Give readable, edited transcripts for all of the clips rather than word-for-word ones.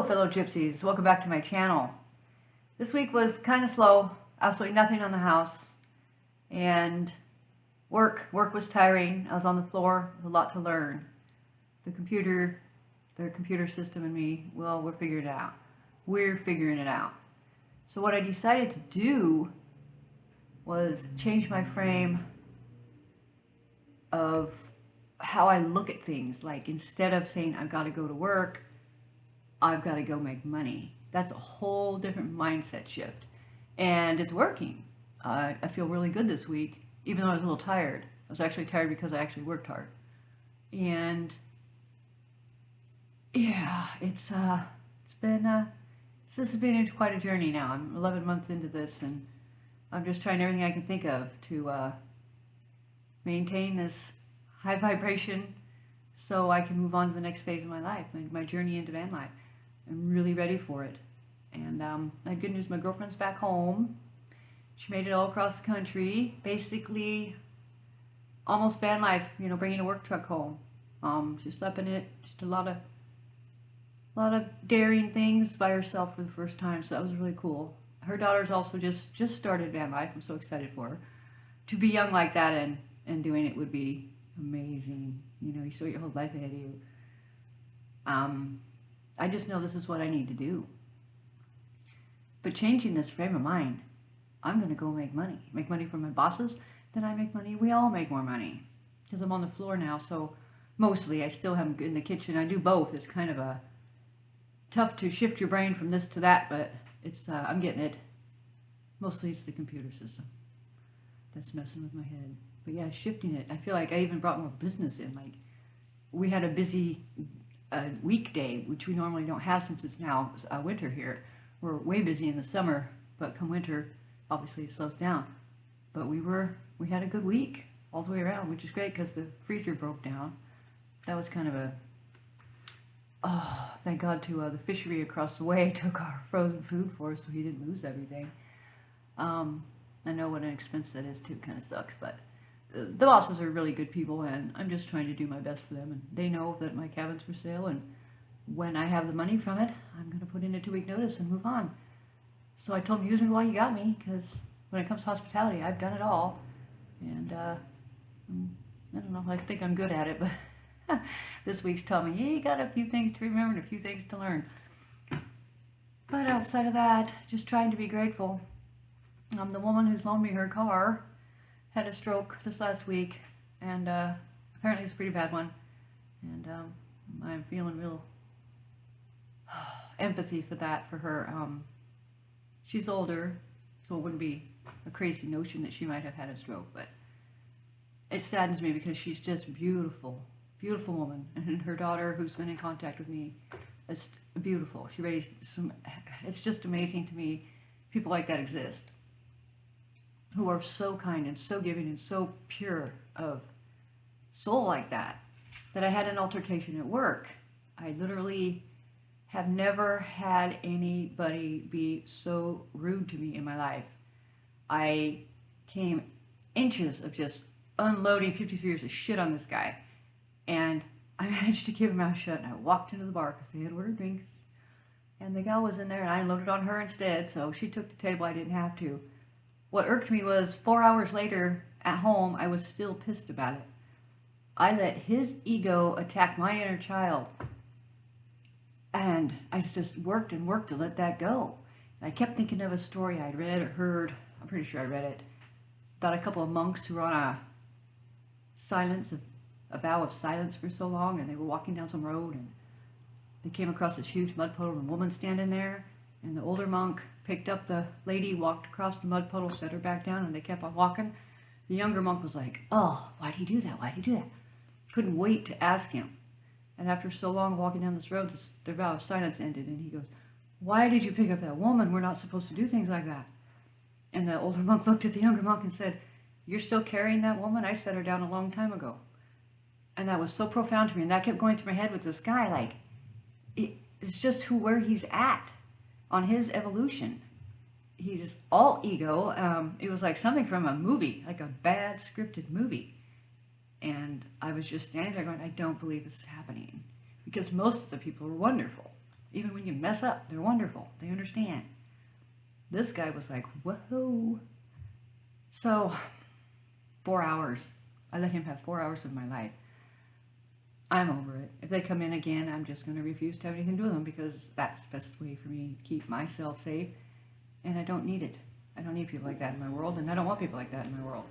fellow gypsies, welcome back to my channel. This week was kind of slow, absolutely nothing on the house, and work was tiring. I was on the floor, a lot to learn. The computer, their computer system and me, well, we're figuring it out. We're figuring it out. So what I decided to do was change my frame of how I look at things. Like, instead of saying I've got to go to work, I've got to go make money. That's a whole different mindset shift. And it's working. I feel really good this week, even though I was a little tired. I was actually tired because I actually worked hard. And yeah, this has been quite a journey now. I'm 11 months into this, and I'm just trying everything I can think of to maintain this high vibration so I can move on to the next phase of my life, my journey into van life. I'm really ready for it. And I had good news, my girlfriend's back home. She made it all across the country, basically almost van life, you know, bringing a work truck home. She slept in it, just a lot of daring things by herself for the first time, so that was really cool. Her daughter's also just started van life. I'm so excited for her. To be young like that and doing it would be amazing. You know, you saw your whole life ahead of you. I just know this is what I need to do. But changing this frame of mind, I'm going to go make money. Make money for my bosses, then I make money. We all make more money. Because I'm on the floor now, so mostly I still have in the kitchen. I do both. It's kind of tough to shift your brain from this to that, but it's I'm getting it. Mostly it's the computer system that's messing with my head. But yeah, shifting it. I feel like I even brought more business in. Like, we had a busy weekday, which we normally don't have since it's now winter here. We're way busy in the summer, but come winter, obviously it slows down. But we had a good week all the way around, which is great because the freezer broke down. That was kind of thank God to the fishery across the way took our frozen food for us so he didn't lose everything. I know what an expense that is too, kind of sucks, but the bosses are really good people, and I'm just trying to do my best for them, and they know that my cabin's for sale, and when I have the money from it, I'm going to put in a 2-week notice and move on. So I told them, use me while you got me, because when it comes to hospitality, I've done it all, and I don't know, I think I'm good at it, but this week's telling me, yeah, you got a few things to remember and a few things to learn. But outside of that, just trying to be grateful. The woman who's loaned me her car had a stroke this last week, and apparently it's a pretty bad one, and I'm feeling real empathy for that, for her. She's older, so it wouldn't be a crazy notion that she might have had a stroke, but it saddens me because she's just beautiful woman, and her daughter, who's been in contact with me, is beautiful. She raised it's just amazing to me people like that exist, who are so kind and so giving and so pure of soul like that. That I had an altercation at work. I literally have never had anybody be so rude to me in my life. I came inches of just unloading 53 years of shit on this guy, and I managed to keep my mouth shut, and I walked into the bar because they had ordered drinks, and the gal was in there, and I unloaded on her instead, so she took the table. I didn't have to. What irked me was 4 hours later at home, I was still pissed about it. I let his ego attack my inner child, and I just worked and worked to let that go. And I kept thinking of a story I'd read or heard, I'm pretty sure I read it, about a couple of monks who were on a vow of silence for so long, and they were walking down some road, and they came across this huge mud puddle and a woman standing there, and the older monk picked up the lady, walked across the mud puddle, set her back down, and they kept on walking. The younger monk was like, oh, why'd he do that? Why'd he do that? Couldn't wait to ask him. And after so long walking down this road, their vow of silence ended, and he goes, why did you pick up that woman? We're not supposed to do things like that. And the older monk looked at the younger monk and said, you're still carrying that woman? I set her down a long time ago. And that was so profound to me, and that kept going through my head with this guy, like, it's just where he's at on his evolution. He's all ego. It was like something from a movie, like a bad scripted movie. And I was just standing there going, I don't believe this is happening. Because most of the people were wonderful. Even when you mess up, they're wonderful. They understand. This guy was like, whoa. So, 4 hours. I let him have 4 hours of my life. I'm over it. If they come in again, I'm just going to refuse to have anything to do with them because that's the best way for me to keep myself safe. And I don't need it. I don't need people like that in my world, and I don't want people like that in my world.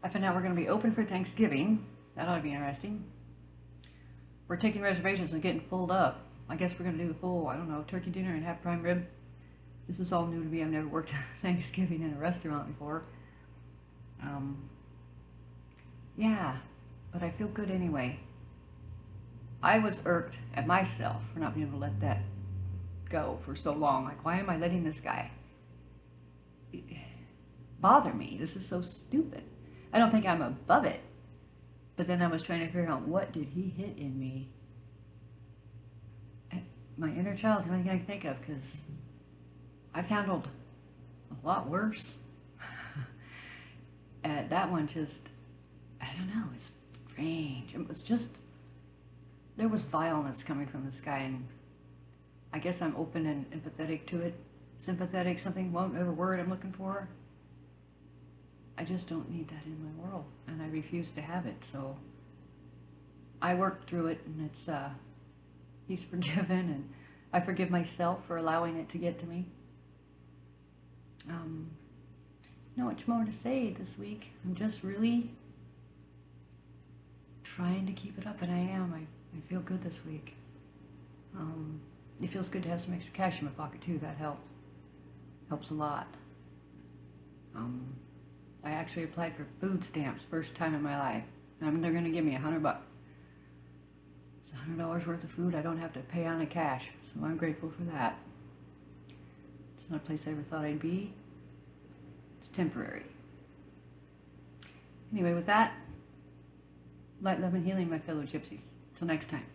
I found out we're going to be open for Thanksgiving. That ought to be interesting. We're taking reservations and getting filled up. I guess we're going to do the full, I don't know, turkey dinner and half prime rib. This is all new to me. I've never worked Thanksgiving in a restaurant before. Yeah, but I feel good anyway. I was irked at myself for not being able to let that go for so long. Like, why am I letting this guy bother me? This is so stupid. I don't think I'm above it. But then I was trying to figure out, what did he hit in me? My inner child is the only thing I can think of, because I've handled a lot worse. And that one just, I don't know, it's strange. It was just, there was vileness coming from this guy, and I guess I'm open and empathetic to it. Sympathetic, something, whatever word I'm looking for. I just don't need that in my world, and I refuse to have it, so I worked through it, and it's, he's forgiven, and I forgive myself for allowing it to get to me. Not much more to say this week. I'm just really trying to keep it up, and I am. I feel good this week. It feels good to have some extra cash in my pocket too. That helps. Helps a lot. I actually applied for food stamps first time in my life. I mean, they're going to give me $100. It's $100 worth of food I don't have to pay on a cash, so I'm grateful for that. It's not a place I ever thought I'd be. It's temporary. Anyway, with that, light, love, and healing, my fellow gypsies. Till next time.